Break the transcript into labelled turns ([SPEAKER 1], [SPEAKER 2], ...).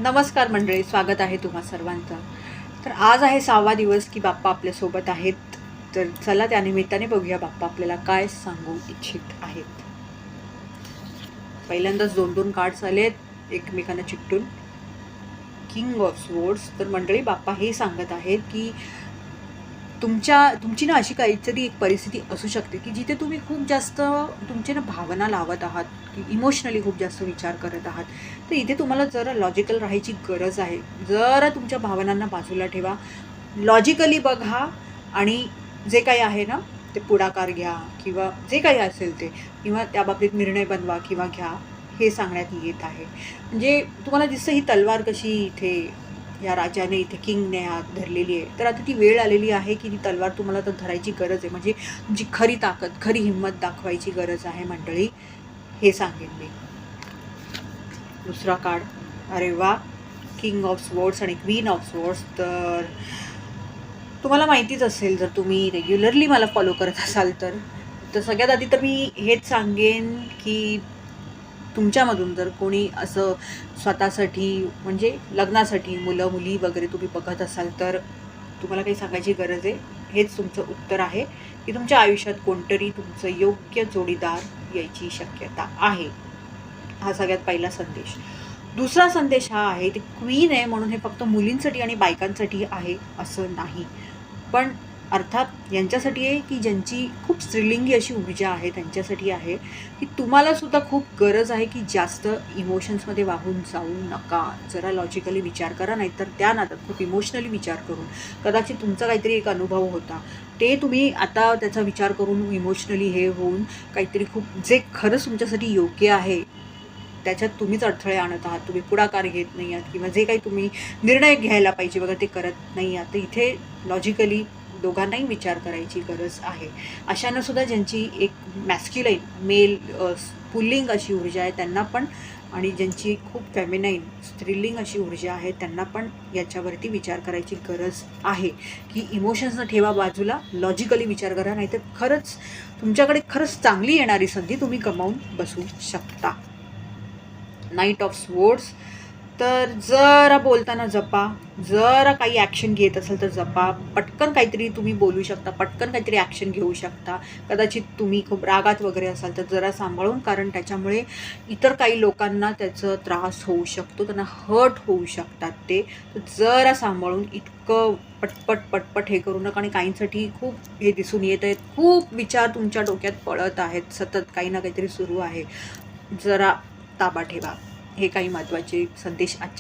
[SPEAKER 1] नमस्कार मंडळी, स्वागत आहे तुम्हा सर्वांचं. तर आज आहे 6वा दिवस की बाप्पा आपल्यासोबत आहेत. तर चला त्यानिमित्ताने बघूया बाप्पा आपल्याला काय सांगू इच्छित आहेत. पहिल्यांदाच 2-2 कार्ड्स आलेत एकमेकांना चिकटून. King of swords. तर मंडळी बाप्पा हे सांगत आहेत की तुमची ना अशी काहीतरी एक परिस्थिती असू शकते की जिथे तुम्ही खूप जास्त तुमचे ना भावना लावत आहात, की इमोशनली खूप जास्त विचार करत आहात. तर इथे तुम्हाला जरा लॉजिकल राहायची गरज आहे. जरा तुमच्या भावनांना बाजूला ठेवा, लॉजिकली बघा आणि जे काही आहे ना ते पुढाकार घ्या किंवा जे काही असेल ते, किंवा त्याबाबतीत निर्णय बनवा किंवा घ्या, हे सांगण्यात येत आहे. म्हणजे तुम्हाला दिसतं ही तलवार कशी इथे या राजाने इथे किंगने हात धरलेली आहे. तर आता ती वेळ आलेली आहे की ती तलवार तुम्हाला तर धरायची गरज आहे. म्हणजे तुमची खरी ताकद, खरी हिंमत दाखवायची गरज आहे मंडळी, हे सांगेन मी. दुसरा कार्ड, अरे वा, किंग ऑफ स्वॉर्ड्स आणि क्वीन ऑफ स्वॉर्ड्स. तर तुम्हाला माहितीच असेल, जर तुम्ही रेग्युलरली मला फॉलो करत असाल तर सगळ्यात आधी तर मी हेच सांगेन की तुमच्यामधून जर कोणी असं स्वतःसाठी म्हणजे लग्नासाठी मुलं मुली वगैरे तुम्ही बघत असाल तर तुम्हाला काही सांगायची गरज आहे. हेच तुमचं उत्तर आहे की तुमच्या आयुष्यात कोणतरी तुमचं योग्य जोडीदार यायची शक्यता आहे. हा सगळ्यात पहिला संदेश. दुसरा संदेश हा आहे, ते क्वीन आहे म्हणून हे फक्त मुलींसाठी आणि बायकांसाठी आहे असं नाही, पण अर्थात यांच्यासाठी आहे की ज्यांची खूप स्त्रीलिंगी अशी ऊर्जा आहे, त्यांच्यासाठी आहे की तुम्हाला सुद्धा खूप गरज आहे की जास्त इमोशन्समध्ये वाहून जाऊ नका. जरा लॉजिकली विचार करा, नाहीतर त्या नादात खूप इमोशनली विचार करून कदाचित तुमचा काहीतरी एक अनुभव होता, ते तुम्ही आता त्याचा विचार करून इमोशनली हे होऊन काहीतरी खूप जे खरंच तुमच्यासाठी योग्य आहे त्याच्यात तुम्हीच अडथळे आणत आहात. तुम्ही पुढाकार घेत नाही आहात किंवा जे काही तुम्ही निर्णय घ्यायला पाहिजे बघा ते करत नाही आहात. तर इथे लॉजिकली दोघांनाही विचार करायची गरज आहे. अशांना सुद्धा ज्यांची एक मॅस्क्युलाईन मेल पुल्लिंग अशी ऊर्जा आहे त्यांना पण, आणि ज्यांची खूप फेमिनाईन स्त्रीलिंग अशी ऊर्जा आहे त्यांना पण याच्यावरती विचार करायची गरज आहे की इमोशन्सना ठेवा बाजूला, लॉजिकली विचार करा, नाहीतर खरंच तुमच्याकडे खरंच चांगली येणारी संधी तुम्ही गमावून बसू शकता. Night of swords. तर जरा बोलताना जपा, जरा काही ॲक्शन घेत असाल तर जपा. पटकन काहीतरी तुम्ही बोलू शकता, पटकन काहीतरी ॲक्शन घेऊ शकता. कदाचित तुम्ही खूप रागात वगैरे असाल तर जरा सांभाळून, कारण त्याच्यामुळे इतर काही लोकांना त्याचा त्रास होऊ शकतो, त्यांना हर्ट होऊ शकतात ते. तर जरा सांभाळून, इतकं पटपट हे करू नका. आणि काहींसाठी खूप हे दिसून येत आहेत, खूप विचार तुमच्या डोक्यात पळत आहेत, सतत काही ना काहीतरी सुरू आहे. जरा ताबा ठेवा. हे काही महत्त्वाचे संदेश आजच्या